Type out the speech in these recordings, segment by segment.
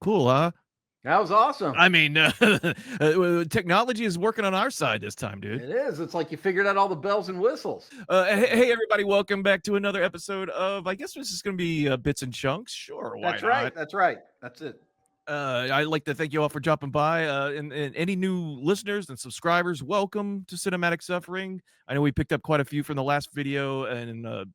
Cool, huh? That was awesome. I mean, technology is working on our side this time, dude. It is. It's like you figured out all the bells and whistles. Hey, everybody, welcome back to another episode of, I guess this is going to be Bits and Chunks. Sure, why That's not? right. That's right. That's it. I'd like to thank you all for dropping by. And any new listeners and subscribers, welcome to Cinematic Suffering. I know we picked up quite a few from the last video and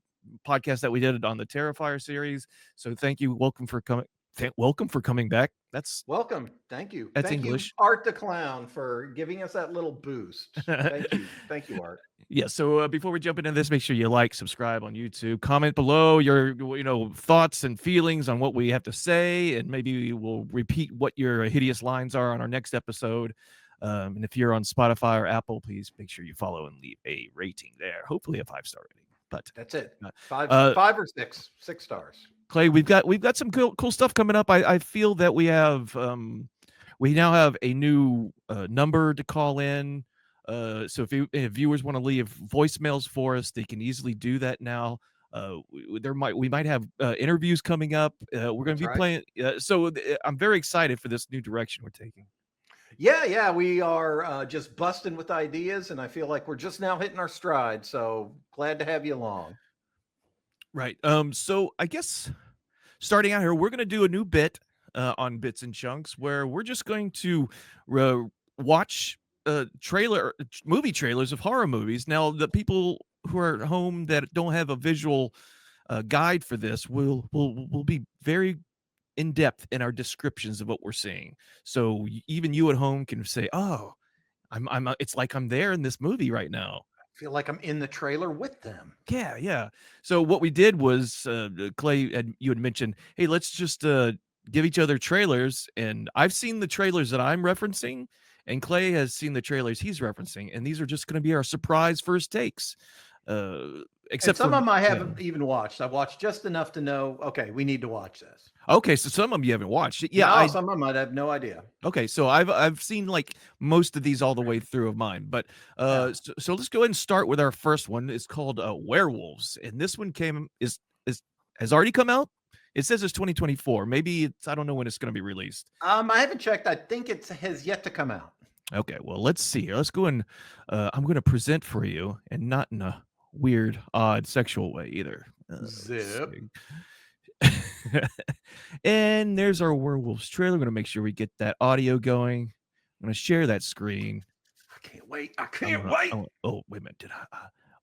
podcast that we did on the Terrifier series. So thank you. Welcome for coming back. That's welcome. Thank you. That's Thank English. You, Art the Clown, for giving us that little boost. Thank you. Thank you, Art. Yeah. So before we jump into this, make sure you like, subscribe on YouTube, comment below your thoughts and feelings on what we have to say, and maybe we'll repeat what your hideous lines are on our next episode. And if you're on Spotify or Apple, please make sure you follow and leave a rating there. Hopefully a 5-star rating. But that's it. Five or six stars. Clay, we've got some cool stuff coming up. I feel that we now have a new number to call in. So if viewers want to leave voicemails for us, they can easily do that now. We might have interviews coming up. We're going to be playing. So I'm very excited for this new direction we're taking. Yeah, we are just busting with ideas, and I feel like we're just now hitting our stride. So glad to have you along. Right. So I guess starting out here, we're going to do a new bit on Bits and Chunks where we're just going to watch movie trailers of horror movies. Now, the people who are at home that don't have a visual guide for this will be very in depth in our descriptions of what we're seeing. So even you at home can say, "Oh, it's like I'm there in this movie right now." Feel like I'm in the trailer with them. Yeah. So what we did was, Clay, you had mentioned, hey, let's just give each other trailers. And I've seen the trailers that I'm referencing, and Clay has seen the trailers he's referencing. And these are just going to be our surprise first takes. Except some of them I haven't even watched. I've watched just enough to know, okay, we need to watch this. Okay, so some of them you haven't watched. Yeah, no, some of them I have no idea. Okay, so I've seen like most of these all the way through of mine, but so let's go ahead and start with our first one. It's called Werewolves, and this one has already come out. It says it's 2024. Maybe I don't know when it's going to be released. I haven't checked. I think it has yet to come out. Okay, well, let's see. Let's go and I'm going to present for you, and not in a weird, odd, sexual way either. Zip. And there's our Werewolves trailer. We're going to make sure we get that audio going. I'm going to share that screen. I can't wait. Wait. Oh, wait a minute.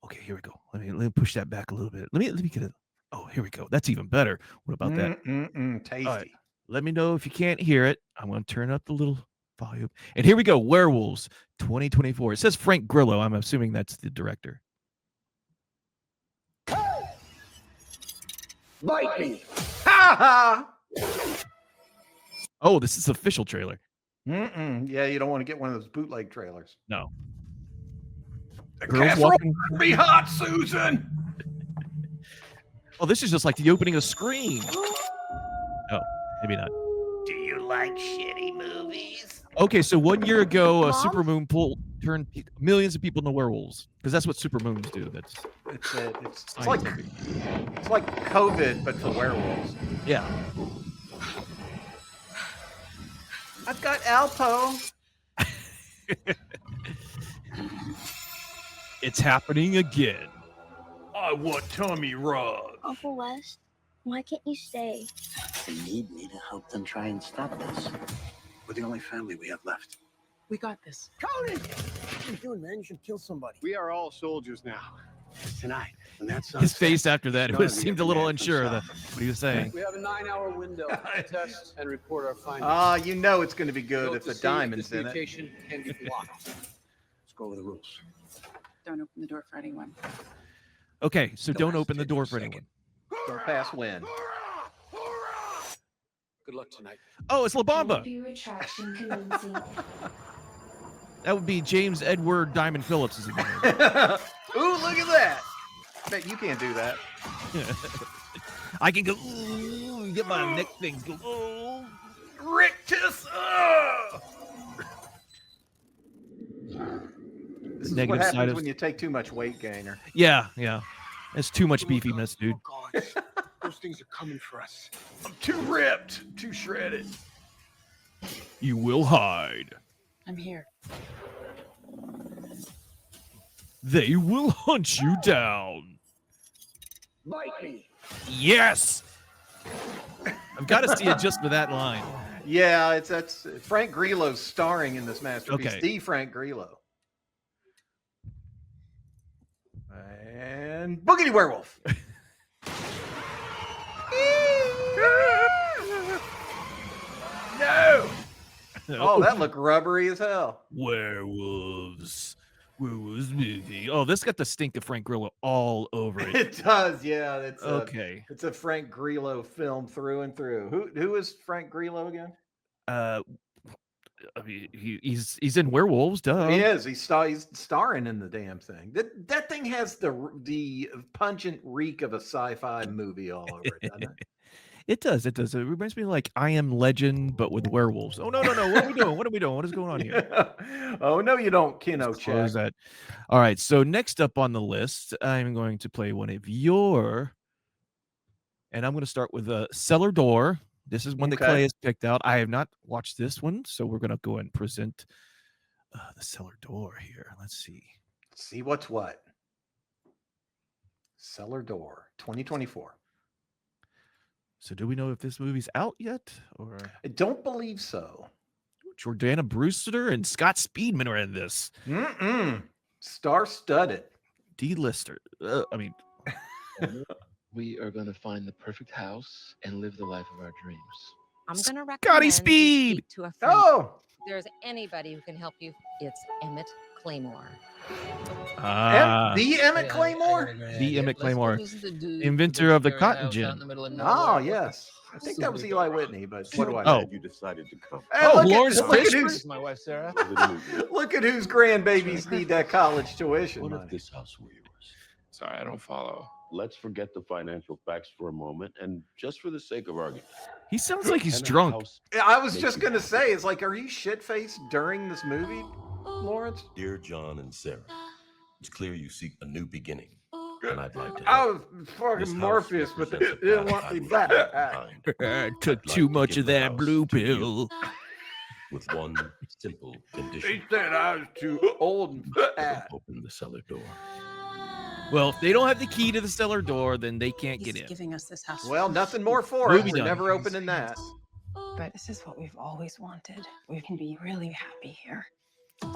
Okay, here we go. Let me push that back a little bit. Let me get it. Oh, here we go. That's even better. What about that? Tasty. Right. Let me know if you can't hear it. I'm going to turn up the little volume. And here we go. Werewolves 2024. It says Frank Grillo. I'm assuming that's the director. Bite me. Ha ha. Oh, this is official trailer. Yeah, you don't want to get one of those bootleg trailers. No. The casserole be hot, Susan. Oh, this is just like the opening of the screen. Oh, maybe not. Do you like shitty movies? Okay, so 1 year ago, a supermoon turned millions of people into werewolves, because that's what supermoons do. It's like COVID, but for werewolves. Yeah. I've got Alpo. It's happening again. I want tummy rub. Uncle West, why can't you stay? They need me to help them try and stop this. We're the only family we have left. We got this. Cody! What are you doing, man? You should kill somebody. We are all soldiers now. Tonight, when that his face after that, it seemed a little unsure of what he was saying. We have a 9-hour window to test and report our findings. You know it's going to be good if the diamond's in it. Mutation can be blocked. Let's go over the rules. Don't open the door for anyone. Okay, so don't open the door for anyone. Don't pass win. Good luck tonight. Oh, it's La Bamba. That would be James Edward Diamond Phillips. Is Ooh, look at that. Bet you can't do that. I can go, ooh, get my neck things go, ooh. Rictus. This is what happens when you take too much weight gainer. Yeah. That's too much beefiness, dude. Oh, God. Those things are coming for us. I'm too ripped, too shredded. You will hide. I'm here. They will hunt you down. Bite me. Yes. I've got to see it just for that line. Yeah, that's Frank Grillo's starring in this masterpiece. Okay. The Frank Grillo. And Boogity Werewolf. No. Oh, that looked rubbery as hell. Werewolves. Werewolves movie. Oh, this got the stink of Frank Grillo all over it. It does, yeah. It's Okay. it's a Frank Grillo film through and through. Who is Frank Grillo again? I mean, he's in Werewolves, duh. He is. He's starring in the damn thing. That thing has the pungent reek of a sci-fi movie all over it, doesn't it? It does. It does. It reminds me of like I Am Legend, but with werewolves. Oh no, no, no! What are we doing? What are we doing? What is going on here? Oh no, you don't, Kino Let's close check. that. All right. So next up on the list, I'm going to play one of your, and I'm going to start with Cellar Door. This is one that Okay. Clay has picked out. I have not watched this one, so we're going to go and present the Cellar Door here. Let's see. See what's what. Cellar Door, 2024. So do we know if this movie's out yet, or I don't believe so. Jordana Brewster and Scott Speedman are in this? Star-studded. D-lister. I mean, We are going to find the perfect house and live the life of our dreams. I'm going to recommend Scotty you Speed! speak to a friend. Oh, If there's anybody who can help you, it's Emmett Claymore. the Emmett Claymore? The Emmett Claymore, inventor of the cotton gin. Oh, yes. I think that was Eli Whitney, but what do I Oh. know? You decided to come. Hey, Oh, look at- Lawrence look at Fishburne? who's- My wife, Sarah. Look at whose grandbabies need that college tuition What if money. this house were yours? Sorry, I don't follow. Let's forget the financial facts for a moment, and just for the sake of argument, He sounds like he's can a drunk. house- Yeah, I was Makes just you going to happy. say, it's like, are you shit-faced during this movie, Lawrence? Dear John and Sarah, it's clear you seek a new beginning, and I'd like to. I help. was This fucking house Morpheus, but they represents a didn't path want I me would back. leave behind. Took I'd like too to much give of the that house blue to you. pill. With one simple condition. He said I was too old and fat. Open the cellar door. Well, if they don't have the key to the cellar door, then they can't He's get in. giving us this house. Well, nothing more for it. Movie We're done. never opening that. But this is what we've always wanted. We can be really happy here.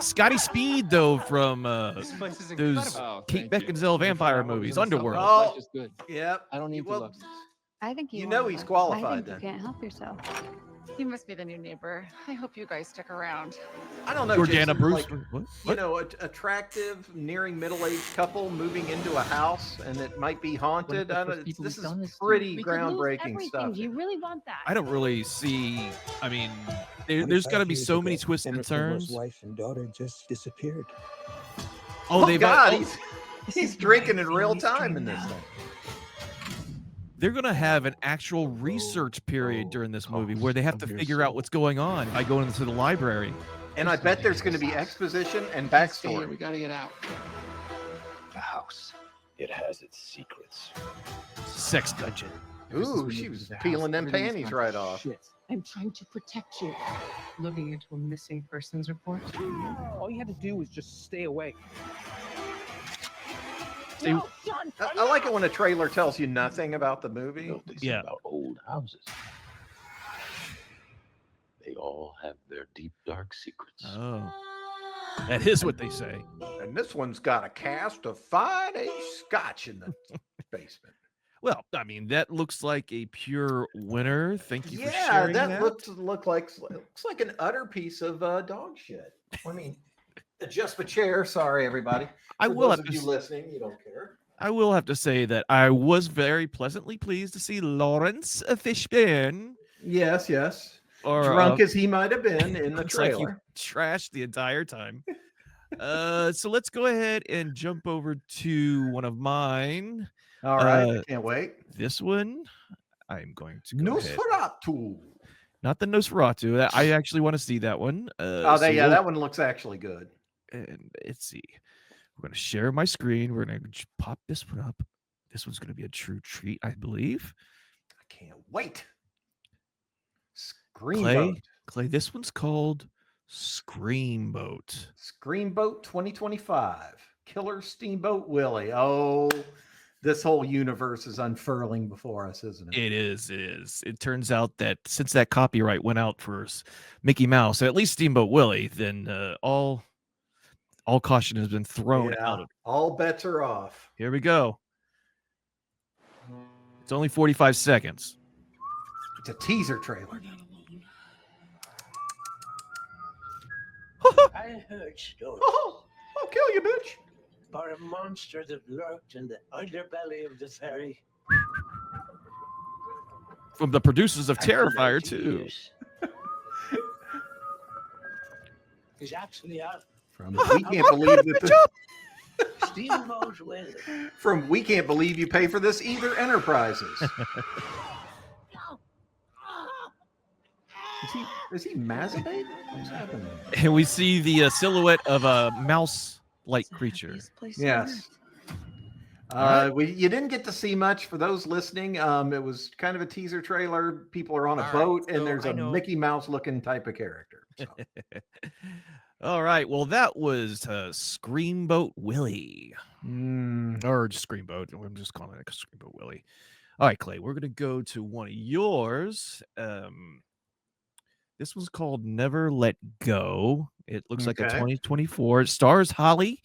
Scotty Speed, though, from This place is those incredible. Kate Thank you. Beckinsale vampire Before I movies, was in the Underworld. suburbs, Oh. life is good. Yep. I don't need to Well, look. I think You you know are, he's but qualified I think then. you can't help yourself. You must be the new neighbor. I hope you guys stick around. I don't know. Jordana Jason, like, Brewster. What? you know, attractive, nearing middle-aged couple moving into a house, and it might be haunted. the I first don't, people this who've done is this? pretty We could lose groundbreaking everything. stuff. Do you really want that? I don't really see. I mean, there's got to be so many twists and turns. Wife and daughter just disappeared. Oh, Oh, they've God, oh, he's drinking in real time in this thing. they're gonna have an actual research period during this movie where they have to figure out what's going on by going into the library. And I bet there's going to be exposition and Stay here. backstory. We gotta get out. The house. It has its secrets. Sex dungeon. Ooh, she was peeling them panties right off. I'm trying to protect you. Looking into a missing persons report. All you had to do was just stay away. No, John. I like it when a trailer tells you nothing about the movie. You know, they say Yeah. about old houses. They all have their deep, dark secrets. Oh, that is what they say. And this one's got a cast of fine aged scotch in the basement. Well, I mean, that looks like a pure winner. Thank you for Yeah, sharing that that. looks like an utter piece of dog shit. I mean, adjust the chair. Sorry, everybody. I For will those have of to you listening, you don't care. I will have to say that I was very pleasantly pleased to see Lawrence Fishburne. Yes, yes. Or Drunk as he might have been in the looks like trailer. he trashed the entire time. So let's go ahead and jump over to one of mine. All right, uh, I can't wait. This one, I'm going to go ahead. Nosferatu. Not the Nosferatu. I actually want to see that one. Oh, so yeah, we'll- that one looks actually good. And let's see. We're going to share my screen. We're going to pop this one up. This one's going to be a true treat, I believe. I can't wait. Screen Clay, vote. Clay, this one's called Screamboat. Screamboat 2025. Killer Steamboat Willie. Oh, this whole universe is unfurling before us, isn't it? It is. It is. It turns out that since that copyright went out for Mickey Mouse, at least Steamboat Willie, then all caution has been thrown out of it. All bets are off. Here we go. It's only 45 seconds. It's a teaser trailer. I heard stories I'll kill you, bitch. about a monster that lurked in the underbelly of the ferry. From the producers of And for Terrifier 90 too. years. He's actually out. From we can't believe that Steamboat Willie. from we can't believe you pay for this either Enterprises. Is he masturbating? What's happening? And we see the silhouette of a mouse-like creature. Yes. You didn't get to see much for those listening. It was kind of a teaser trailer. People are on a boat, and there's a Mickey Mouse looking type of character. So. All right. Well, that was Screamboat Willie. Or just Screamboat. I'm just calling it Screamboat Willie. All right, Clay, we're going to go to one of yours. This one's called Never Let Go. It looks like a 2024. It stars Holly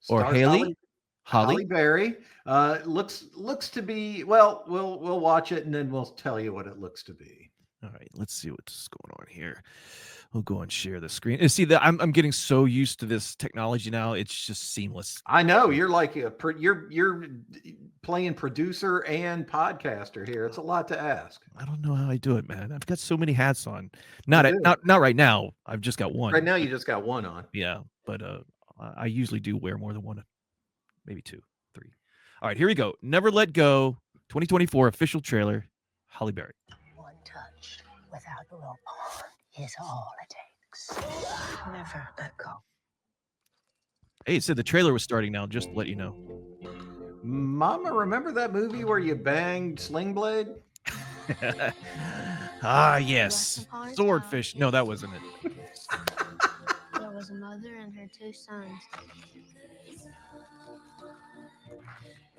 or Stars Haley. Holly Berry. Looks to be, well, we'll watch it and then we'll tell you what it looks to be. All right, let's see what's going on here. We'll go and share the screen. And see that I'm getting so used to this technology now. It's just seamless. I know you're like you're playing producer and podcaster here. It's a lot to ask. I don't know how I do it, man. I've got so many hats on. Not right now. I've just got one. Right now, you just got one on. Yeah, but I usually do wear more than one, maybe 2, 3. All right, here we go. Never Let Go, 2024 official trailer. Holly Berry. One touch without rope on is all it takes. Never let go. Hey, it said the trailer was starting now, just to let you know. Mama, remember that movie where you banged Sling Blade? Ah, yes. Swordfish. No, that wasn't it. There was a mother and her 2 sons.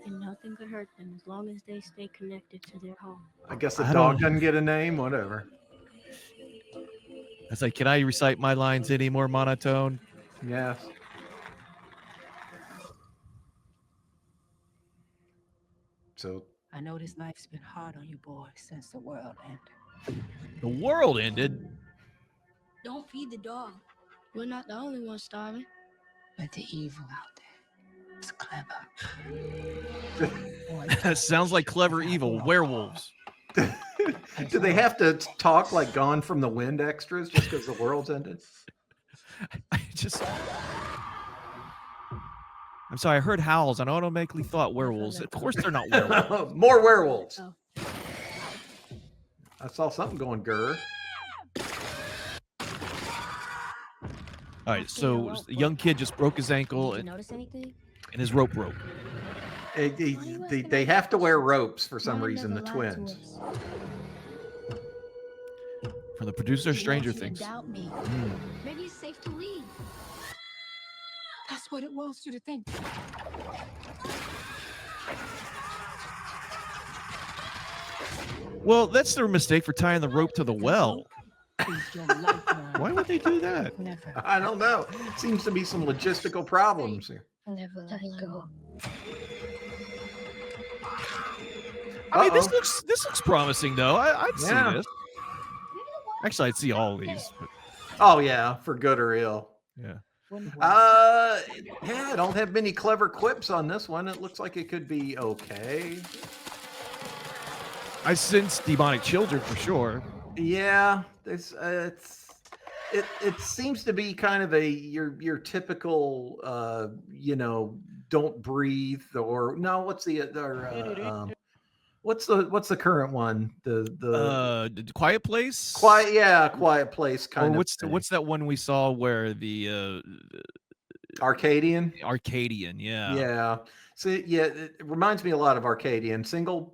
And nothing could hurt them as long as they stay connected to their home. I guess the dog doesn't get a name, whatever. It's like, can I recite my lines any more monotone? Yes. So I know this life's been hard on you boys since the world ended. The world ended. Don't feed the dog. We're not the only ones starving. But the evil out there is clever. Sounds like clever evil. Werewolves. do they have to talk like Gone from the Wind extras just because the world's ended? I'm sorry, I heard howls and automatically thought werewolves. Of course they're not werewolves. More werewolves. I saw something going grr. All right, so a young kid just broke his ankle and Notice anything? his rope broke. They have to wear ropes for some reason, the twins. From the producer of Stranger Things. Doubt me. Maybe it's safe to leave. That's what it wants you to think. Well, that's their mistake for tying the rope to the well. Why would they do that? I don't know. Seems to be some logistical problems here. Never let go. I mean, this looks promising though. I'd see Yeah. this. Actually, I'd see all these. But... Oh yeah, for good or ill. Yeah. I don't have many clever quips on this one. It looks like it could be okay. I sense demonic children for sure. Yeah, it seems to be kind of your typical don't breathe or no, what's the what's the current one? The Quiet Place? Quiet Place kind or of. What's that one we saw where the Arcadian? Arcadian, yeah. Yeah. So yeah, it reminds me a lot of Arcadian. Single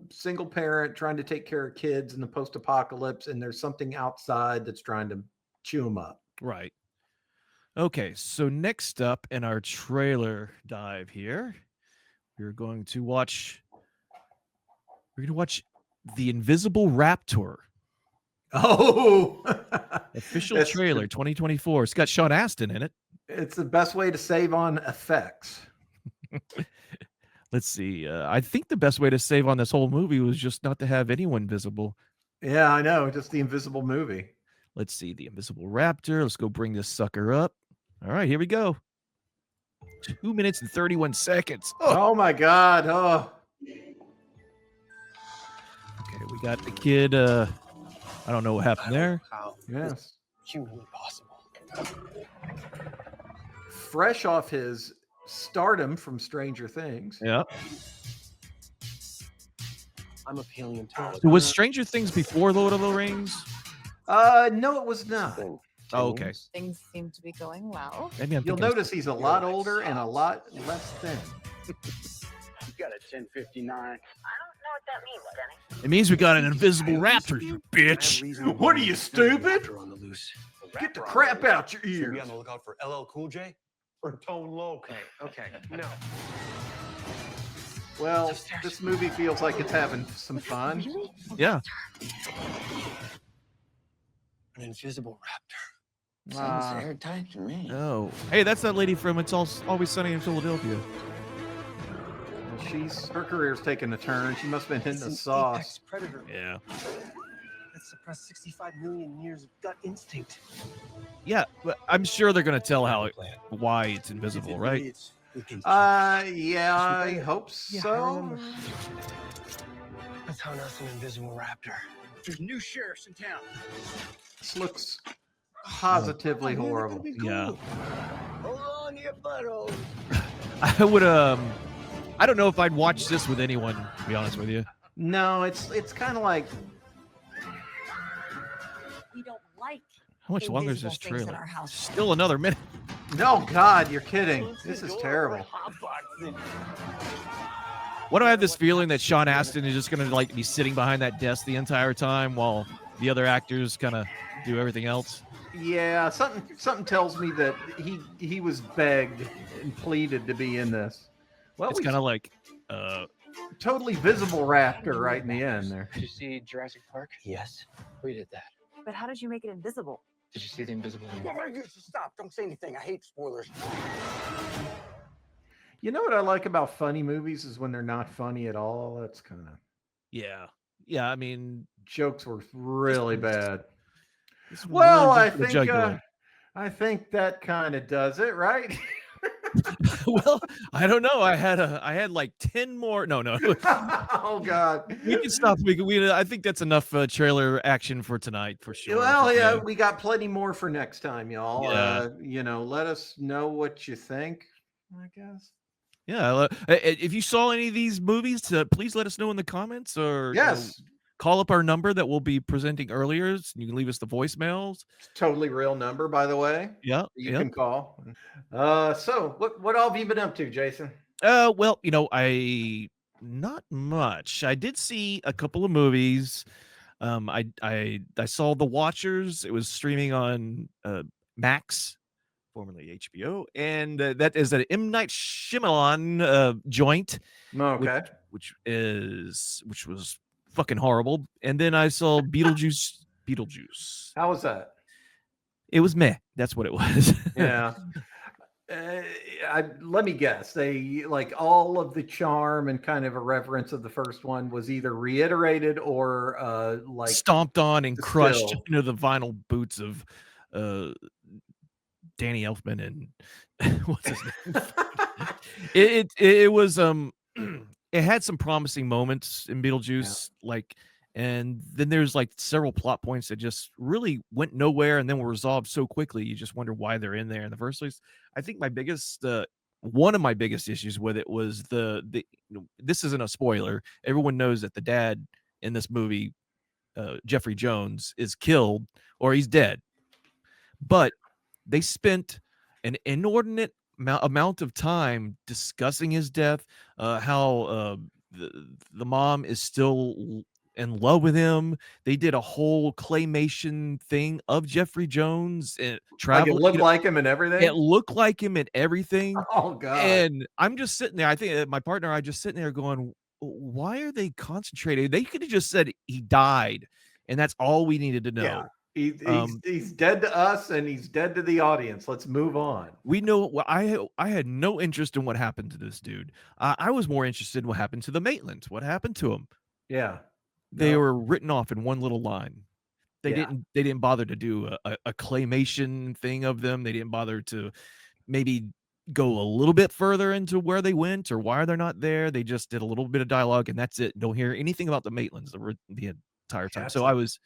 parent trying to take care of kids in the post-apocalypse, and there's something outside that's trying to chew them up. Right. Okay, so next up in our trailer dive here, we're going to watch The Invisible Raptor. Oh, Official That's trailer 2024. It's got Sean Astin in it. It's the best way to save on effects. Let's see. I think the best way to save on this whole movie was just not to have anyone visible. Yeah, I know. Just the Invisible movie. Let's see. The Invisible Raptor. Let's go bring this sucker up. All right, here we go. 2 minutes and 31 seconds. Oh my God. Oh. Okay, we got the kid. I don't know what happened there. How Yes. humanly possible. Fresh off his stardom from Stranger Things. Yeah. I'm a paleontologist. So was Stranger Things before Lord of the Rings? No, it was not. Oh, okay. Things seem to be going well. Maybe I'm You'll thinking of- notice he's a lot older and a lot less thin. You got a 1059. It means we got an invisible raptor, you bitch. What are you, stupid? On the loose. Get the crap out your Should ears. be on the lookout for LL Cool J or Tone Loc. Okay, no. Well, this movie feels like it's having some fun. Yeah. An invisible raptor. Ah. airtight to me. Oh. Hey, that's that lady from It's Always Sunny in Philadelphia. Her career's taking a turn. She must have been hitting the sauce. Apex predator Yeah. that suppressed 65 million years of gut instinct. Yeah, but I'm sure they're going to tell why it's invisible, right? Yeah, I hope so. That's how else an invisible raptor. There's new sheriffs in town. This looks positively horrible. Yeah. Hold on to your butthole. I would I don't know if I'd watch this with anyone, to be honest with you. No, it's kind of like We don't like How much longer is this invisible things in trailer? our house. Still another minute. no God, you're kidding. This is terrible. What do I have this feeling that Sean Astin is just going to like be sitting behind that desk the entire time while the other actors kind of do everything else? Yeah, something tells me that he was begged and pleaded to be in this. Well, It's kind of like totally visible raptor right in the end there. Did you see Jurassic Park? Yes. We did that. But how did you make it invisible? Did you see the invisible man? Stop! Don't say anything. I hate spoilers. You know what I like about funny movies is when they're not funny at all. That's kind of yeah. I mean, jokes were really bad. this Well, really I went for the think jugular. I think that kind of does it, right? Well, I don't know. I had like 10 more. No. Oh God. We can stop. I think that's enough trailer action for tonight for sure. Well, yeah, we got plenty more for next time, y'all. Yeah. Let us know what you think, I guess. Yeah. If you saw any of these movies, please let us know in the comments or Yes. Call up our number that we'll be presenting earlier. You can leave us the voicemails. Totally real number, by the way. Yeah. You can call. So what all have you been up to, Jason? Well, I not much. I did see a couple of movies. I saw The Watchers. It was streaming on Max, formerly HBO, and that is an M. Night Shyamalan joint. Okay. Which was fucking horrible. And then I saw Beetlejuice. How was that? It was meh. That's what it was. Yeah. Let me guess. They like all of the charm and kind of irreverence of the first one was either reiterated or like stomped on and crushed distilled. into the vinyl boots of Danny Elfman and what's his name? It was it had some promising moments in Beetlejuice, and then there's like several plot points that just really went nowhere and then were resolved so quickly. You just wonder why they're in there in the first place. I think one of my biggest issues with it was this isn't a spoiler. Everyone knows that the dad in this movie, Jeffrey Jones, is killed or he's dead. But they spent an inordinate amount of time discussing his death, how the mom is still in love with him. They did a whole claymation thing of Jeffrey Jones and Like it travel. looked like him and It everything? looked like him and everything. Oh god. And I'm just sitting there. I think my partner and I just sitting there going, why are they concentrating? They could have just said he died, and that's all we needed to Yeah. know. He's dead to us and he's dead to the audience. Let's move on. We know what I had no interest in what happened to this dude. I was more interested in what happened to the Maitlands. What happened to them? Yeah. They No. were written off in one little line. Yeah. They didn't bother to do a claymation thing of them. They didn't bother to maybe go a little bit further into where they went or why they're not there. They just did a little bit of dialogue and that's it. Don't hear anything about the Maitlands the entire time. That's So I was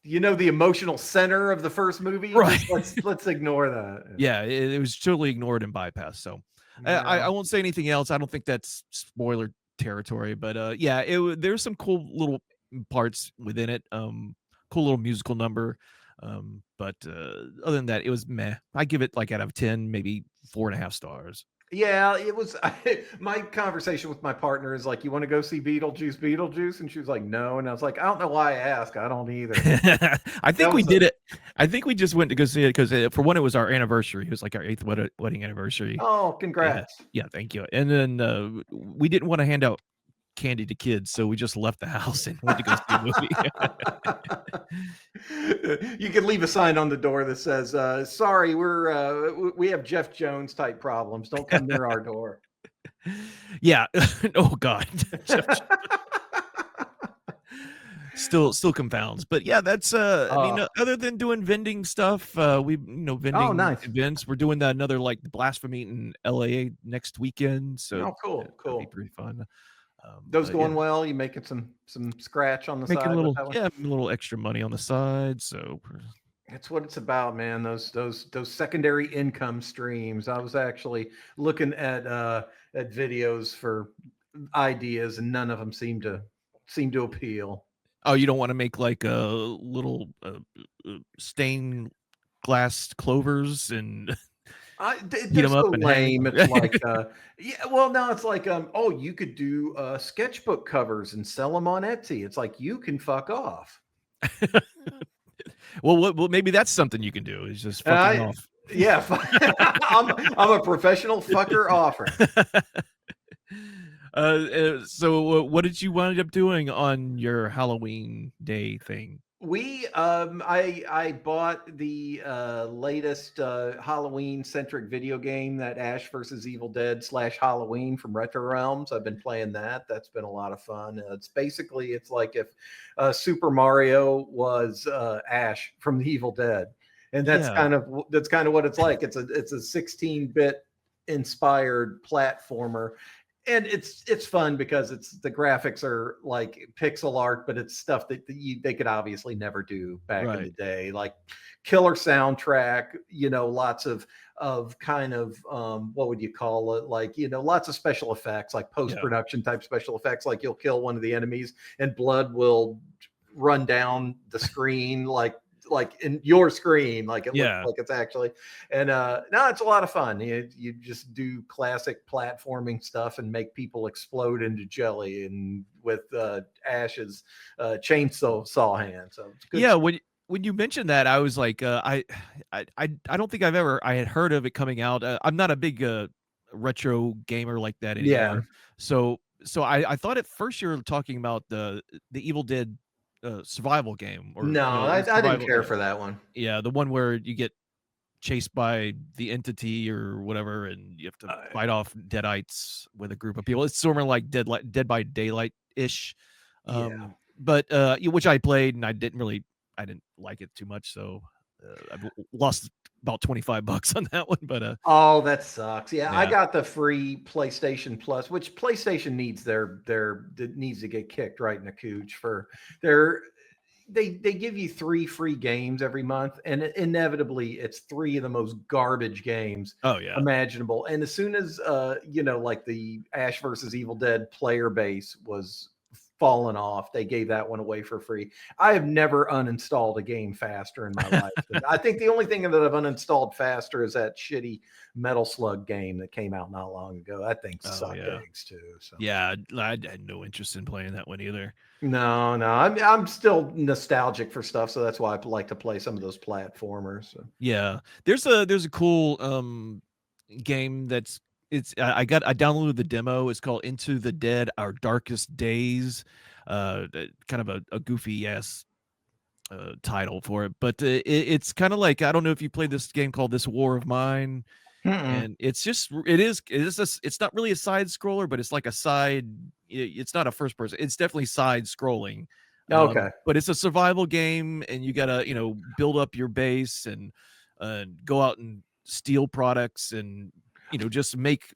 the emotional center of the first movie. Right. Just let's ignore that. Yeah, it was totally ignored and bypassed. So I won't say anything else. I don't think that's spoiler territory, but yeah, there's some cool little parts within it. Cool little musical number. But other than that, it was meh. I give it like out of 10, maybe 4.5 stars. Yeah, it was. My conversation with my partner is like, "You want to go see Beetlejuice?" And she was like, "No." And I was like, "I don't know why I asked. I don't either." I think we did it. I think we just went to go see it because for one, it was our anniversary. It was like our 8th wedding anniversary. Oh, congrats! Yeah, thank you. And then we didn't want to hand out candy to kids, so we just left the house and went to go see a movie. You could leave a sign on the door that says, "Sorry, we have Jeff Jones type problems. Don't come near our door." Yeah. Oh God. Still confounds, but yeah, that's I mean, other than doing vending stuff, we vending nice. events. We're doing that another like blasphemy in LA next weekend, so cool. That'll be pretty fun. Those going well. You making some scratch on the making side. a little extra money on the side. So that's what it's about, man. Those secondary income streams. I was actually looking at videos for ideas, and none of them seem to appeal. Oh, you don't want to make like a little stained glass clovers and they're so lame. It's like, yeah, well, now it's like, oh, you could do sketchbook covers and sell them on Etsy. It's like, you can fuck off. Well, maybe that's something you can do is just fucking off. Yeah, I'm a professional fucker offer. So what did you wind up doing on your Halloween day thing? I bought the latest Halloween centric video game, that Ash versus Evil Dead / Halloween from Retro Realms. I've been playing that. That's been a lot of fun. It's like if Super Mario was Ash from the Evil Dead, and that's kind of what it's like. It's a 16-bit inspired platformer. And it's fun because the graphics are like pixel art, but it's stuff that they could obviously never do back in the day. Like killer soundtrack, lots of kind of what would you call it? Like, lots of special effects, like post-production type special effects. Like you'll kill one of the enemies and blood will run down the screen like in your screen, like it looks like it's actually, and no, it's a lot of fun. You just do classic platforming stuff and make people explode into jelly, and with Ash's chainsaw hand. So it's good stuff. When you mentioned that, I was like, I don't think I had heard of it coming out. I'm not a big retro gamer like that anymore. Yeah. So I thought at first you were talking about the Evil Dead survival game. Or no, I didn't care for that one. Yeah, the one where you get chased by the entity or whatever, and you have to fight off deadites with a group of people. It's sort of like Dead by Daylight ish. But which I played and I didn't like it too much, so I've lost about $25 on that one. But oh, that sucks. Yeah, I got the free PlayStation Plus, which PlayStation needs needs to get kicked right in the cooch for they give you 3 free games every month, and inevitably it's 3 of the most garbage games imaginable. And as soon as like the Ash versus Evil Dead player base was fallen off. They gave that one away for free. I have never uninstalled a game faster in my life. I think the only thing that I've uninstalled faster is that shitty Metal Slug game that came out not long ago. That thing sucked eggs too. So Yeah, I had no interest in playing that one either. no, I'm still nostalgic for stuff, so that's why I like to play some of those platformers. So. Yeah, there's a cool game I downloaded the demo. It's called Into the Dead: Our Darkest Days. Kind of a goofy ass title for it, but it's kind of like, I don't know if you played this game called This War of Mine. Mm-mm. And it's just it's not really a side scroller, but it's like a side. It's not a first person. It's definitely side scrolling. Okay. But it's a survival game, and you gotta build up your base and go out and steal products, and just make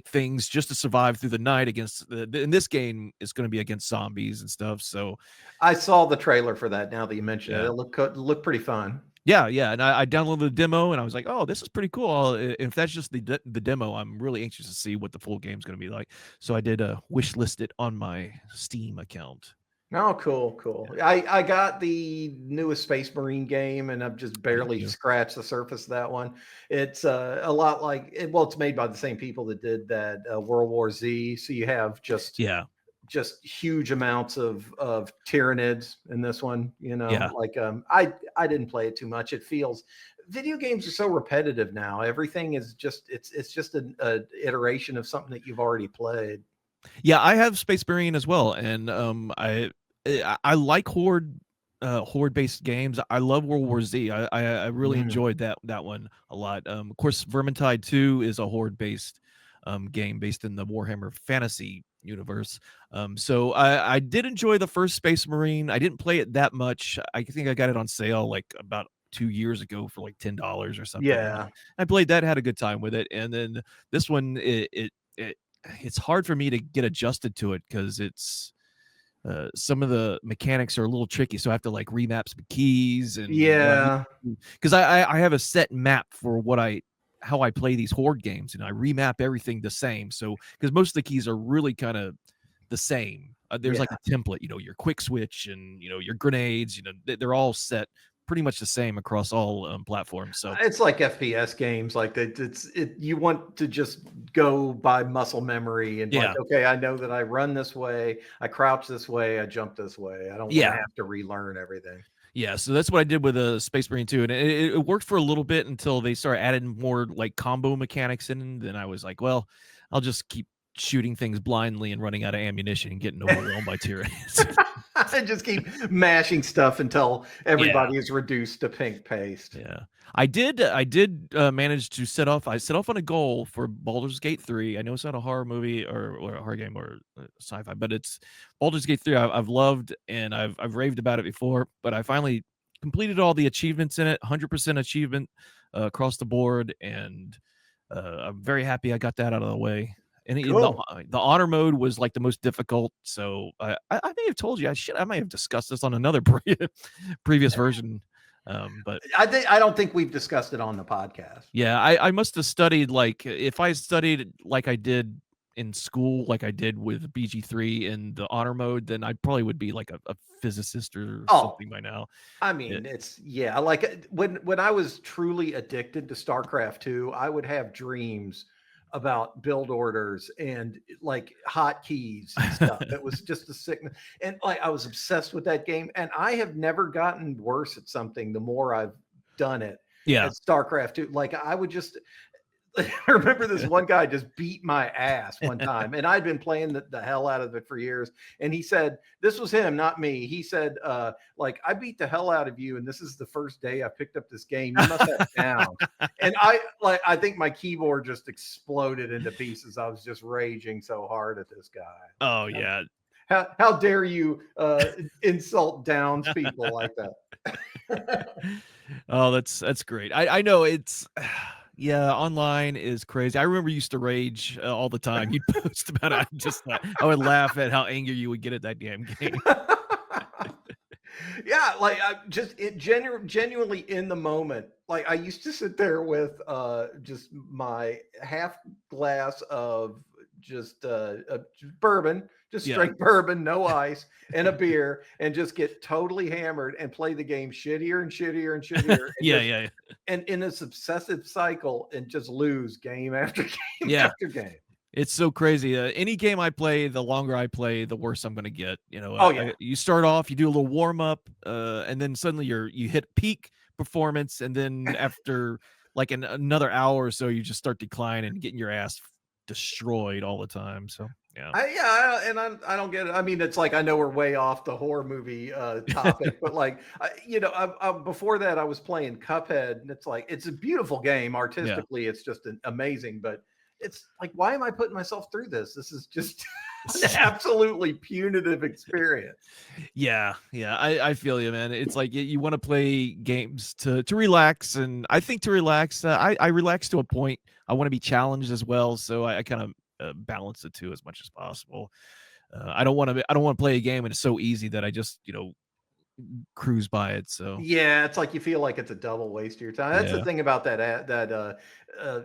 things just to survive through the night against in this game it's going to be against zombies and stuff. So I saw the trailer for that. Now that you mention it, Yeah. it looked pretty fun. Yeah, and I downloaded the demo, and I was like, "Oh, this is pretty cool." If that's just the demo, I'm really anxious to see what the full game's going to be like. So I did wish list it on my Steam account. Oh, cool. I got the newest Space Marine game, and I've just barely scratched the surface of that one. It's a lot like it's made by the same people that did that World War Z. So you have just huge amounts of Tyranids in this one. Like I didn't play it too much. It feels video games are so repetitive now. Everything is just it's just an iteration of something that you've already played. Yeah, I have Space Marine as well, and I like horde based games. I love World War Z. I really enjoyed that one a lot. Of course, Vermintide 2 is a horde based game based in the Warhammer Fantasy universe. So I did enjoy the first Space Marine. I didn't play it that much. I think I got it on sale like about 2 years ago for like $10 or something. Yeah. I played that, had a good time with it, and then this one it's hard for me to get adjusted to it because it's some of the mechanics are a little tricky, so I have to like remap some keys and because I have a set map for how I play these horde games, and I remap everything the same. So because most of the keys are really kind of the same. There's like a template, your quick switch and your grenades, they're all set pretty much the same across all platforms. So it's like FPS games, like that. You want to just go by muscle memory and like, okay, I know that I run this way, I crouch this way, I jump this way. I don't want to have to relearn everything. Yeah, so that's what I did with Space Marine 2, and it worked for a little bit until they started adding more like combo mechanics in, and then I was like, well, I'll just keep shooting things blindly and running out of ammunition and getting overwhelmed by tyrannies. And just keep mashing stuff until everybody is reduced to pink paste. Yeah, I did manage to set off on a goal for Baldur's Gate 3. I know it's not a horror movie or a horror game or sci-fi, but it's Baldur's Gate 3. I've loved, and I've raved about it before, but I finally completed all the achievements in it, 100% achievement across the board, and I'm very happy I got that out of the way. And the honor mode was like the most difficult. So I may have told you, I might have discussed this on another previous version. But I don't think we've discussed it on the podcast. Yeah, I must have studied, like if I studied like I did in school, like I did with BG3 in the honor mode, then I probably would be like a physicist or something by now. I mean, like when I was truly addicted to StarCraft 2, I would have dreams about build orders and like hotkeys and stuff. It was just a sickness. And like I was obsessed with that game. And I have never gotten worse at something the more I've done it. Yeah. At StarCraft 2. Like I would just I remember this one guy just beat my ass one time, and I'd been playing the hell out of it for years. And he said, this was him, not me. He said, like, I beat the hell out of you, and this is the first day I picked up this game. You must have down. And I think my keyboard just exploded into pieces. I was just raging so hard at this guy. Oh yeah. How dare you insult Downs people like that? Oh, that's great. I know it's. Yeah, online is crazy. I remember you used to rage all the time. You'd post about it. I would laugh at how angry you would get at that damn game. Yeah, like genuinely in the moment. Like I used to sit there with just my half glass of bourbon, just Yeah. straight bourbon, no ice, and a beer, and just get totally hammered and play the game shittier and shittier and shittier, and Yeah, just yeah, and in this obsessive cycle, and just lose game after game yeah. after game. It's so crazy. Any game I play, the longer I play, the worse I'm gonna get. You know, Oh yeah. you start off, you do a little warm up, and then suddenly you hit peak performance, and then after like another hour or so, you just start declining, getting your ass destroyed all the time. So yeah, I don't get it. I mean, it's like, I know we're way off the horror movie topic, but like, before that, I was playing Cuphead, and it's like, it's a beautiful game yeah. artistically. It's just amazing, but it's like, why am I putting myself through this? This is just an absolutely punitive experience. Yeah, yeah, I feel you, man. It's like you want to play games to relax, and I think to relax, I relax to a point. I want to be challenged as well, so I kind of balance the two as much as possible. I don't want to play a game and it's so easy that I just cruise by it. So Yeah, it's like you feel like it's a double waste of your time. That's the yeah, thing about that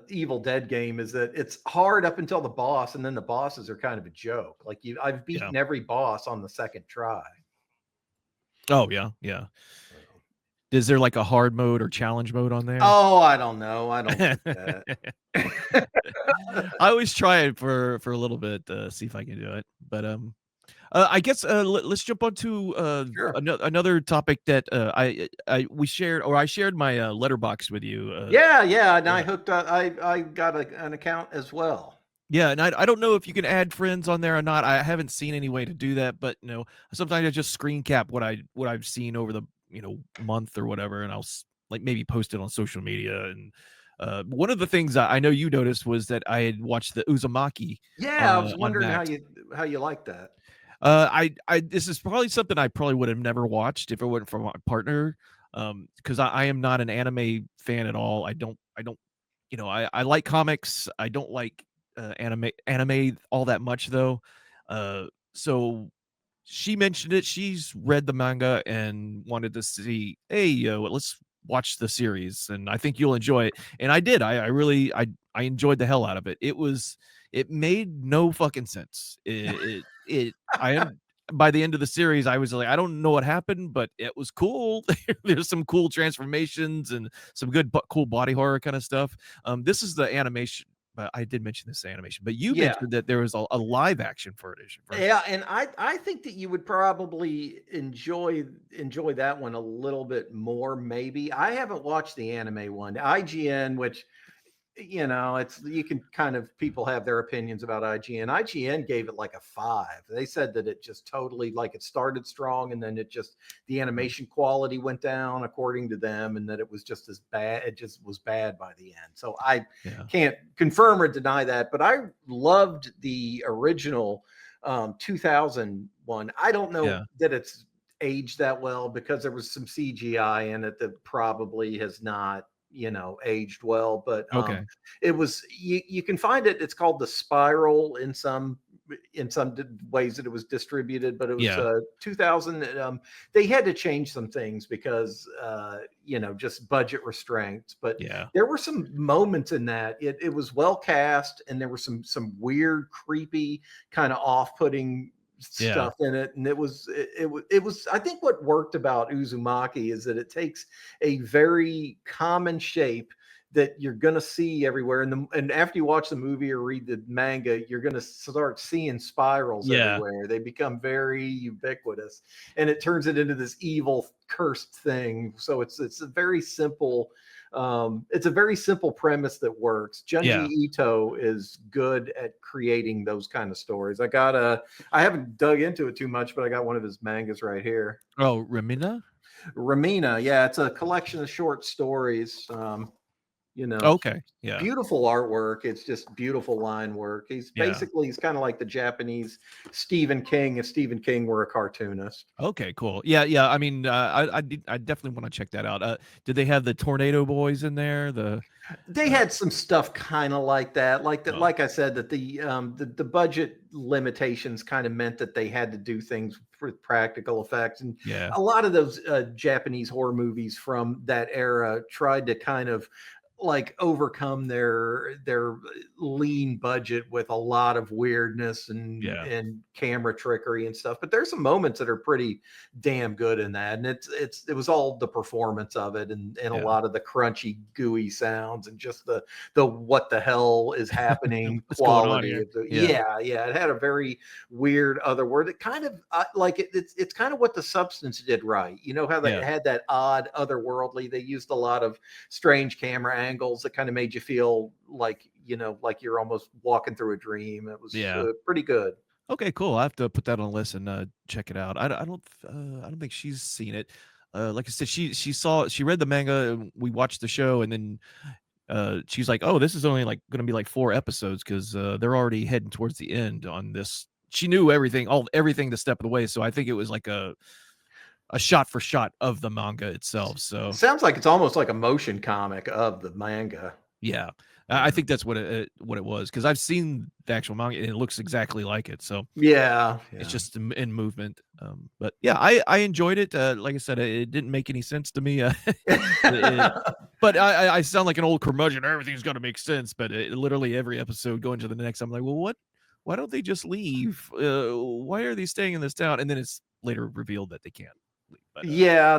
Evil Dead game, is that it's hard up until the boss, and then the bosses are kind of a joke. Like, I've yeah. beaten every boss on the second try. Oh yeah, yeah. Is there like a hard mode or challenge mode on there? Oh, I don't know. I don't think that. I always try it for a little bit to see if I can do it. But I guess let's jump on to Sure. another topic that I shared my letterbox with you. Yeah, and I Yeah. hooked up. I got an account as well. Yeah, and I don't know if you can add friends on there or not. I haven't seen any way to do that, but sometimes I just screen cap what I've seen over the month or whatever, and I'll like maybe post it on social media. And one of the things I know you noticed was that I had watched the Uzumaki Yeah, I was on wondering Max. how you like that. I this is probably something I probably would have never watched if it wasn't for my partner. Because I am not an anime fan at all. I don't I like comics. I don't like anime all that much though. So she mentioned it. She's read the manga and wanted to see, hey, let's watch the series, and I think you'll enjoy it. And I did. I really I enjoyed the hell out of it. It made no fucking sense. I am by the end of the series, I was like, I don't know what happened, but it was cool. There's some cool transformations and some good, cool body horror kind of stuff. This is the animation, but I did mention this animation. But you Yeah. mentioned that there was a live action version. Yeah, and I think that you would probably enjoy that one a little bit more. Maybe I haven't watched the anime one, IGN, which it's, you can kind of, people have their opinions about IGN. IGN gave it like a 5. They said that it just totally, like, it started strong, and then the animation quality went down according to them, and that it was just as bad. It just was bad by the end. So I can't confirm or deny that, but I loved the original 2001. I don't know that it's aged that well, because there was some CGI in it that probably has not aged well, but it was, you can find it. It's called The Spiral in some ways that it was distributed, but it was 2000. They had to change some things because just budget restraints, but there were some moments in that it was well cast, and there were some weird, creepy, kind of off-putting stuff in it, and it was I think what worked about Uzumaki is that it takes a very common shape that you're going to see everywhere, and after you watch the movie or read the manga, you're going to start seeing spirals everywhere. They become very ubiquitous, and it turns it into this evil, cursed thing. So it's a very simple premise that works. Junji Ito is good at creating those kind of stories. I haven't dug into it too much, but I got one of his mangas right here. Oh, Ramina? Yeah, it's a collection of short stories. Okay, yeah. Beautiful artwork. It's just beautiful line work. He's kind of like the Japanese Stephen King if Stephen King were a cartoonist. Okay, cool. Yeah. I mean, I definitely want to check that out. Did they have the Tornado Boys in there? They had some stuff kind of like that. Like I said, that the budget limitations kind of meant that they had to do things with practical effects, and a lot of those Japanese horror movies from that era tried to kind of like overcome their lean budget with a lot of weirdness Yeah. and camera trickery and stuff. But there's some moments that are pretty damn good in that, and it was all the performance of it, and a Yeah. lot of the crunchy gooey sounds, and just the what the hell is happening What's going on quality here? of the Yeah. yeah. It had a very weird other word. It kind of like it's kind of what The Substance did right. You know how they Yeah. had that odd otherworldly. They used a lot of strange camera angles that kind of made you feel like, like you're almost walking through a dream. It was Yeah. pretty good. Okay, cool. I have to put that on a list and check it out. I don't think she's seen it. Like I said, she read the manga. And we watched the show, and then she's like, "Oh, this is only like going to be like 4 episodes because they're already heading towards the end on this." She knew everything the step of the way, so I think it was like a shot for shot of the manga itself. So Sounds like it's almost like a motion comic of the manga. yeah, I think that's what it was, because I've seen the actual manga and it looks exactly like it. So Yeah, it's just in movement. But yeah, I enjoyed it. Like I said, it didn't make any sense to me. But I sound like an old curmudgeon. Everything's got to make sense. But literally every episode going to the next, I'm like, well, what? Why don't they just leave? Why are they staying in this town? And then it's later revealed that they can't leave. But, yeah,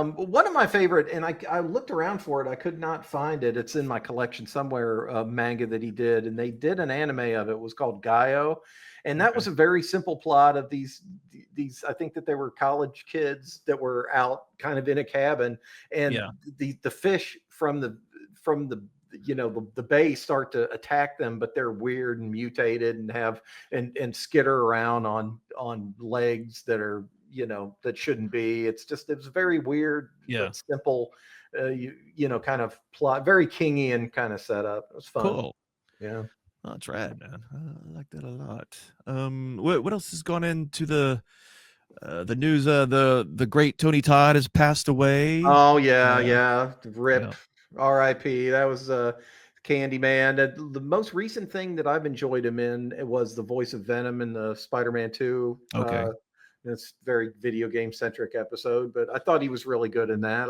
one of my favorite, and I looked around for it, I could not find it. It's in my collection somewhere, manga that he did, and they did an anime of it. It was called Gaio, and that was a very simple plot of these. I think that they were college kids that were out kind of in a cabin, and the fish from the the bay start to attack them, but they're weird and mutated and have and skitter around on legs that are that shouldn't be. It was very weird, but simple, kind of plot, very Kingian kind of setup. It was fun. Cool. Yeah. Oh, that's rad, man. I like that a lot. What else has gone into the news? The great Tony Todd has passed away. Oh yeah. Rip. R.I.P. That was Candyman. The most recent thing that I've enjoyed him in, it was the voice of Venom in the Spider-Man 2. Okay. It's very video game centric episode, but I thought he was really good in that.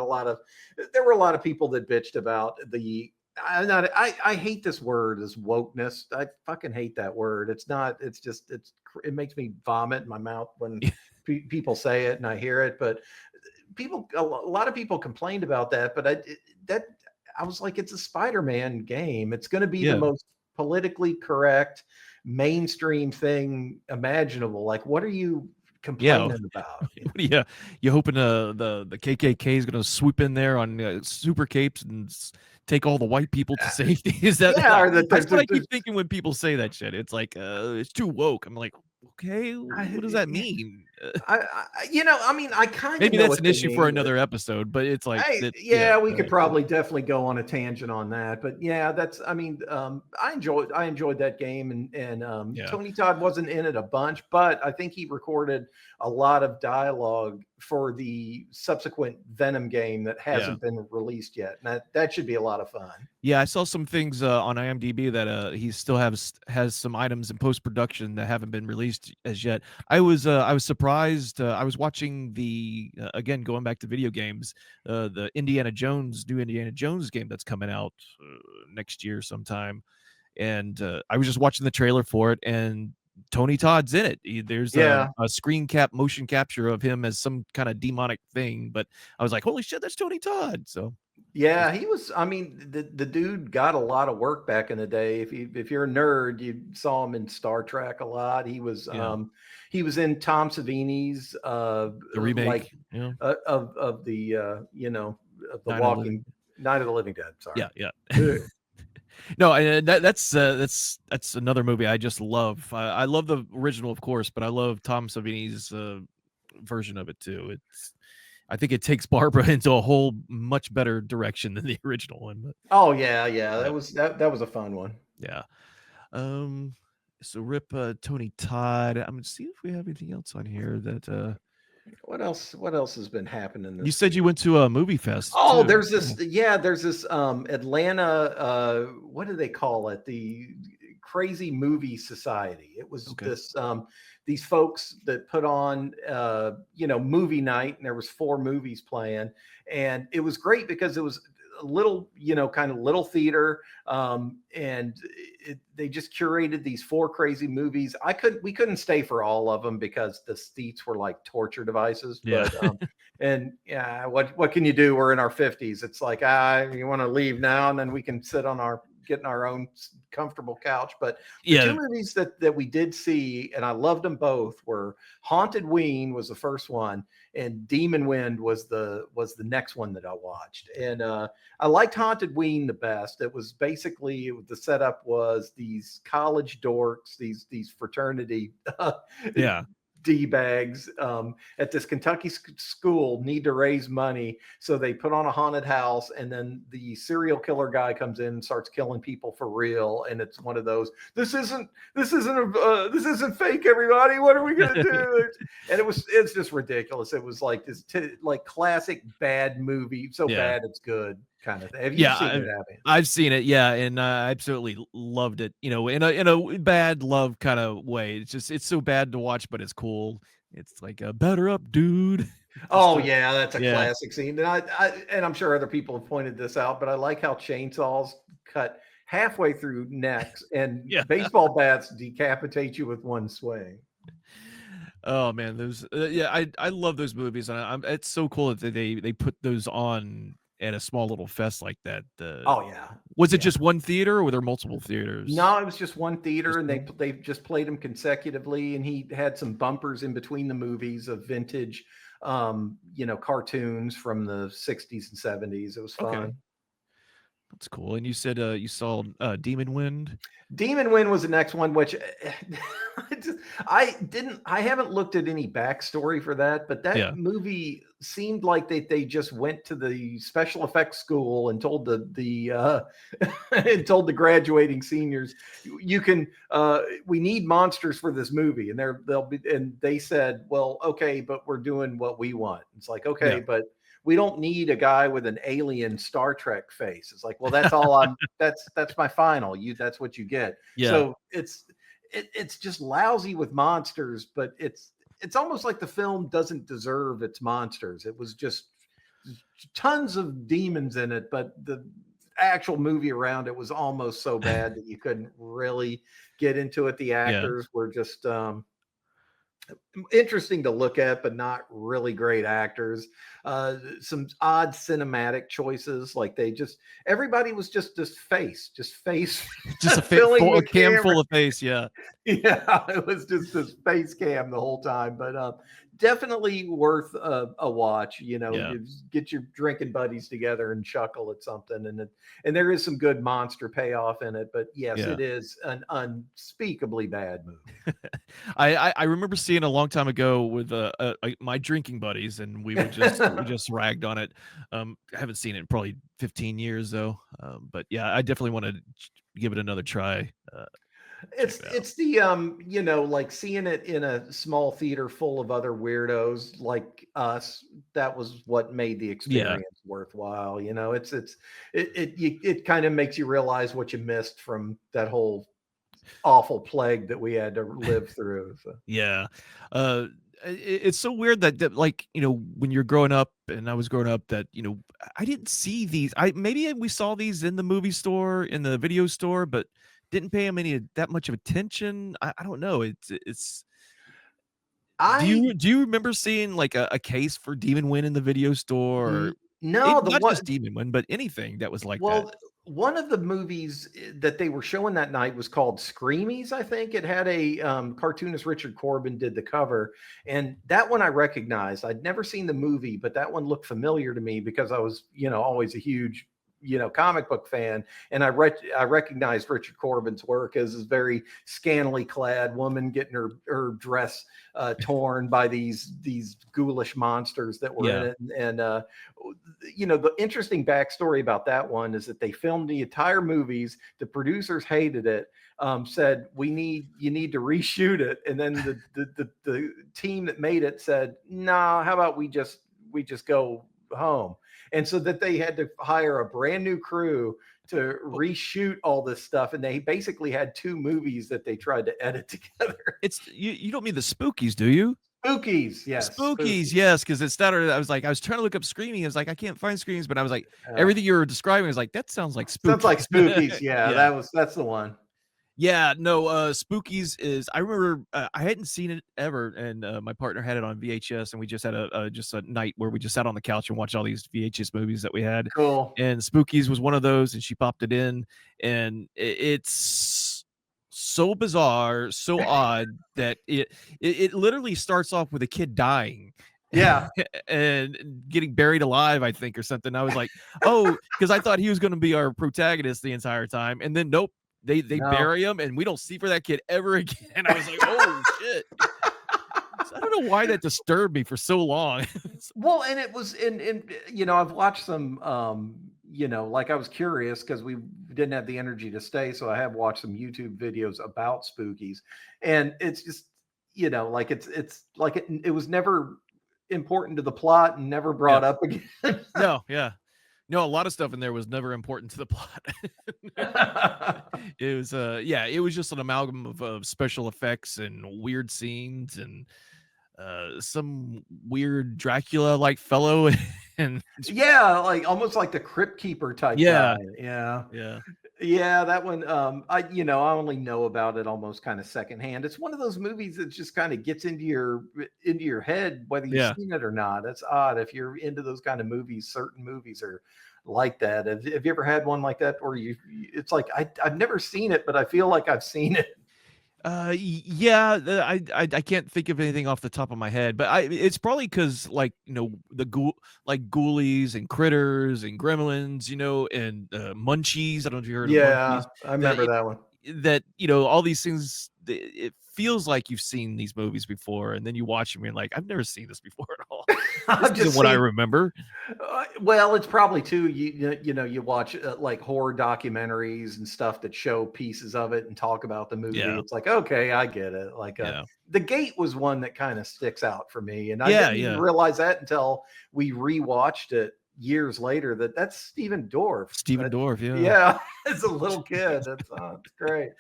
There were a lot of people that bitched about I hate this word as wokeness. I fucking hate that word. It makes me vomit in my mouth when people say it and I hear it. But a lot of people complained about that. But I was like, it's a Spider-Man game. It's going to be the most politically correct mainstream thing imaginable. Like, what are you complaining about? You hoping the KKK is going to swoop in there on super capes and take all the white people to safety? Is that? Yeah, that's what I keep thinking when people say that shit. It's like it's too woke. I'm like, okay, what does that mean? I kind of maybe that's an issue for another episode, but it's like, we could probably definitely go on a tangent on that. But yeah, I enjoyed that game, and Tony Todd wasn't in it a bunch, but I think he recorded a lot of dialogue for the subsequent Venom game that hasn't been released yet. And that should be a lot of fun. Yeah, I saw some things on IMDb that he still has some items in post production that haven't been released as yet. I was surprised. I was watching again, going back to video games, the new Indiana Jones game that's coming out next year sometime, and I was just watching the trailer for it, and Tony Todd's in it. There's a motion capture of him as some kind of demonic thing, but I was like, holy shit, that's Tony Todd. So yeah, he was. I mean, the dude got a lot of work back in the day. If you're a nerd, you saw him in Star Trek a lot. He was in Tom Savini's the remake of the of the Walking Night of the Living Dead. Sorry. Yeah. No, that's another movie I just love. I love the original, of course, but I love Tom Savini's version of it too. I think it takes Barbara into a whole much better direction than the original one. But, that was a fun one. Yeah. So rip Tony Todd. I'm gonna see if we have anything else on here that. What else has been happening? You said you went to a movie fest. Oh, there's this Atlanta. What do they call it? The Crazy Movie Society. It was these folks that put on movie night, and there was 4 movies playing, and it was great because it was little, kind of little theater, and they just curated these 4 crazy movies. We couldn't stay for all of them because the seats were like torture devices. Yeah. But and yeah, what can you do? We're in our 50s. It's like, you want to leave now, and then we can sit on getting our own comfortable couch. But the Yeah. 2 movies that we did see, and I loved them both, were Haunted Ween was the first one, and Demon Wind was the next one that I watched. And I liked Haunted Ween the best. It was basically, the setup was these college dorks, these fraternity Yeah. D-bags at this Kentucky school need to raise money. So they put on a haunted house, and then the serial killer guy comes in and starts killing people for real. And it's one of those, this isn't fake, everybody. What are we going to do? And it's just ridiculous. It was like this like classic bad movie. So bad it's good kind of thing. Have you seen it, Abby? I've seen it, yeah, and I absolutely loved it. In a bad love kind of way. It's so bad to watch, but it's cool. It's like a batter up, dude. Oh yeah, that's a classic scene. And and I'm sure other people have pointed this out, but I like how chainsaws cut halfway through necks, and baseball bats decapitate you with one swing. Oh man, those I love those movies, and it's so cool that they put those on at a small little fest like that. Oh yeah. Was it just one theater, or were there multiple theaters? No, it was just one theater, and they just played them consecutively. And he had some bumpers in between the movies of vintage, cartoons from the 60s and 70s. It was fun. Okay. That's cool. And you said you saw Demon Wind. Demon Wind was the next one, which I haven't looked at any backstory for that, but that movie seemed like they just went to the special effects school and told the and told the graduating seniors, we need monsters for this movie, and they said, well, okay, but we're doing what we want. It's like, okay, but we don't need a guy with an alien Star Trek face. It's like, well, that's all that's my final. That's what you get. Yeah. So it's just lousy with monsters, but it's almost like the film doesn't deserve its monsters. It was just tons of demons in it, but the actual movie around it was almost so bad that you couldn't really get into it. The actors were just interesting to look at, but not really great actors. Some odd cinematic choices, like everybody was just face, just a cam full of face. Yeah, it was just this face cam the whole time. But definitely worth a watch. You get your drinking buddies together and chuckle at something, and there is some good monster payoff in it. But yes, it is an unspeakably bad movie. I remember seeing a long time ago with my drinking buddies, and we just ragged on it. I haven't seen it in probably 15 years though. But yeah, I definitely want to give it another try. It's the like seeing it in a small theater full of other weirdos like us. That was what made the experience worthwhile. It kind of makes you realize what you missed from that whole awful plague that we had to live through. So. Yeah. It's so weird that like, when you're growing up and I was growing up, that, I didn't see these. Maybe we saw these in the movie store, in the video store, but didn't pay them that much of attention. I don't know. Do you remember seeing like a case for Demon Wind in the video store? No, not just Demon Wind, but anything that was like that. One of the movies that they were showing that night was called Screamies, I think. It had a cartoonist, Richard Corbin, did the cover. And that one I recognized. I'd never seen the movie, but that one looked familiar to me because I was, always a huge, comic book fan. And I recognized Richard Corbin's work as this very scantily clad woman getting her dress torn by these ghoulish monsters that were in it. And the interesting backstory about that one is that they filmed the entire movies. The producers hated it, said you need to reshoot it, and then the team that made it said, no, how about we just go home. And so that they had to hire a brand new crew to reshoot all this stuff, and they basically had 2 movies that they tried to edit together. You don't mean the Spookies, do you? Spookies, yes, Spookies, Spookies. yes, because it started. I was trying to look up Screaming. I was like, I can't find Screams, but I was like, Uh, everything you were describing was like, that sounds like Sounds like Spookies. Spookies. Yeah, Yeah. that's the one. Yeah, no, Spookies is I remember, I hadn't seen it ever, and, my partner had it on VHS, and we just had just a night where we just sat on the couch and watched all these VHS movies that we had, Cool. and Spookies was one of those, and she popped it in, and it's so bizarre, so odd that it literally starts off with a kid dying Yeah. and getting buried alive, I think, or something. I was like, "Oh," because I thought he was gonna be our protagonist the entire time, and then nope, they No. bury him, and we don't see for that kid ever again. I was like, "Oh, shit." So I don't know why that disturbed me for so long. Well, and it was I've watched some like I was curious because we didn't have the energy to stay, so I have watched some YouTube videos about spookies, and it's just like it's like it was never important to the plot and never Yeah. brought up again. No, yeah. No, a lot of stuff in there was never important to the plot. It was, yeah, it was just an amalgam of special effects and weird scenes and, some weird Dracula-like fellow and Yeah, like almost like the Crypt Keeper type Yeah. guy. Yeah. Yeah. Yeah, that one. I only know about it almost kind of secondhand. It's one of those movies that just kind of gets into your head, whether you've Yeah. seen it or not. It's odd if you're into those kind of movies. Certain movies are like that. Have you ever had one like that, or it's like I've never seen it, but I feel like I've seen it. Yeah, I can't think of anything off the top of my head, but it's probably because like like ghoulies and critters and gremlins, and munchies. I don't know if you heard of Yeah, munchies. I That remember that one. that all these things. It feels like you've seen these movies before, and then you watch them and you're like, I've never seen this before at all. This I've isn't just what I seen. remember. Well, it's probably too you watch like horror documentaries and stuff that show pieces of it and talk about the movie. Yeah. It's like, okay, I get it. Like Yeah. The Gate was one that kind of sticks out for me, and I Yeah, didn't even yeah. realize that until we rewatched it years later. That's Steven Dorff. Stephen Dorff, yeah. Yeah, as a little kid. It's great.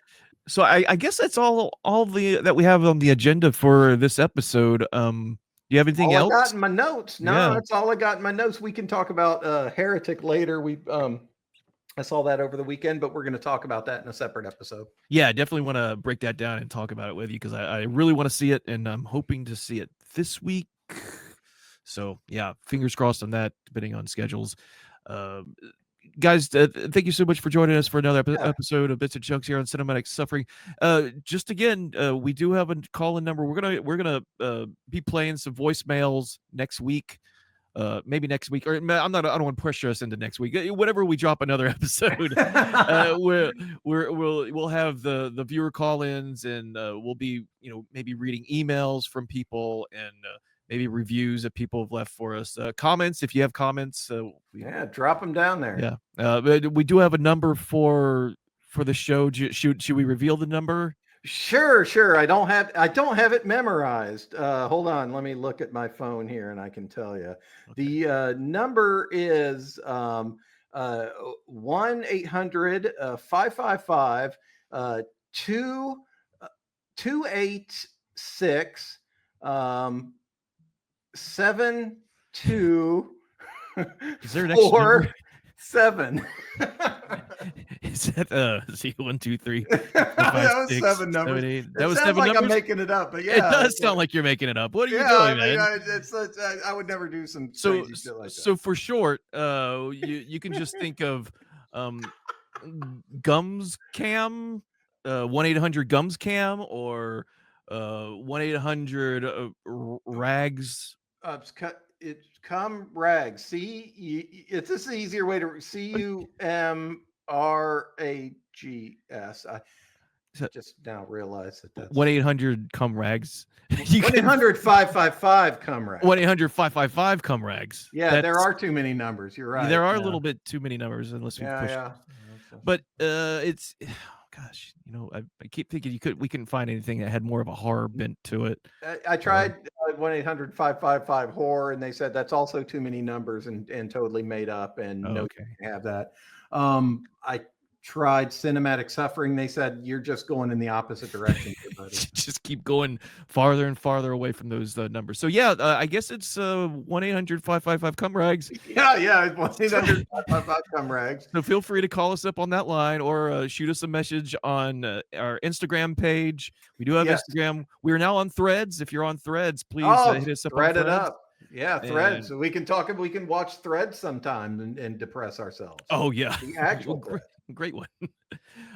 So I guess that's all the that we have on the agenda for this episode. Do you have anything All I got else? in my notes. No, Yeah. that's all I got in my notes. We can talk about Heretic later. I saw that over the weekend, but we're going to talk about that in a separate episode. Yeah, I definitely want to break that down and talk about it with you because I really want to see it, and I'm hoping to see it this week. So yeah, fingers crossed on that, depending on schedules. Guys, thank you so much for joining us for another episode of Bits and Chunks here on Cinematic Suffering. Just again, we do have a call-in number. We're gonna be playing some voicemails next week. Maybe next week, or I don't want to pressure us into next week. Whenever we drop another episode, we'll have the viewer call-ins, and we'll be maybe reading emails from people and maybe reviews that people have left for us. Comments, if you have comments, yeah, drop them down there. Yeah, but we do have a number for the show. Should we reveal the number? Sure. I don't have it memorized. Hold on, let me look at my phone here and I can tell you. Okay. The number is 1-800-555 286 72 Is there an extra number? 7. Is that 1, 2, 3, 4, 5, That was 6, 7 numbers. 7, 8? It That was sounds 7 like numbers? I'm making it up, but yeah, It does sound like you're making it up. What are you doing, man? I would never do some So crazy shit like that. so for short, you can just think of Gums Cam, 1-800 Gums Cam, or 1-800 Rags. It's Cum Rags. It's this is easier way to CUMRAGS. I just now realized that's 1-800 Cum Rags. 1-800-555 Cum Rags. 1-800-555 Cum Rags. Yeah, there are too many numbers. You're right. There are a little bit too many numbers unless we push. Yeah. But it's gosh, I keep thinking we couldn't find anything that had more of a horror bent to it. I tried 1-800-555 horror, and they said that's also too many numbers and totally made up, and no, okay. you can have that. tried cinematic suffering, they said you're just going in the opposite direction, buddy. Just keep going farther and farther away from those numbers. So yeah, I guess it's 1-800-555-CUMRAGS. Yeah, 1-800-555-CUMRAGS. So feel free to call us up on that line or shoot us a message on our Instagram page. We do have Instagram. We are now on Threads. If you're on Threads, please hit us up on thread Threads. it up. Yeah, Threads. And So we can talk. We can watch Threads sometime and depress ourselves. oh yeah, The actual great one.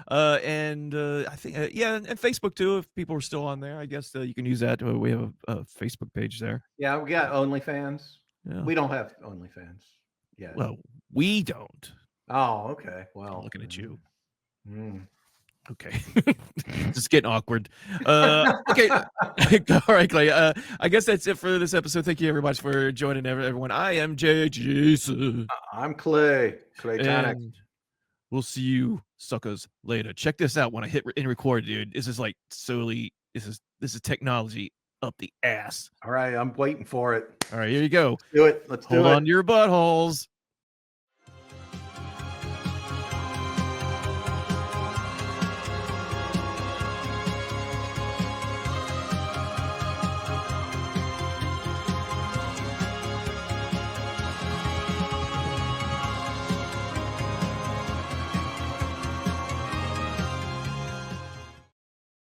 And I think and Facebook too. If people are still on there, I guess you can use that. We have a Facebook page there. Yeah, we got OnlyFans. Yeah. We don't have OnlyFans. Yeah. Well, we don't. Oh, okay. Well, I'm looking at you. Mm. Okay. Just getting awkward. Okay. All right, Clay. I guess that's it for this episode. Thank you very much for joining everyone. I am Jay Jason. I'm Clay. Clay Tonic. And we'll see you suckers later. Check this out when I hit and record, dude. This is like solely this is technology up the ass. All right, I'm waiting for it. All right, here you go. Let's do it. Let's do it. Hold on to your buttholes.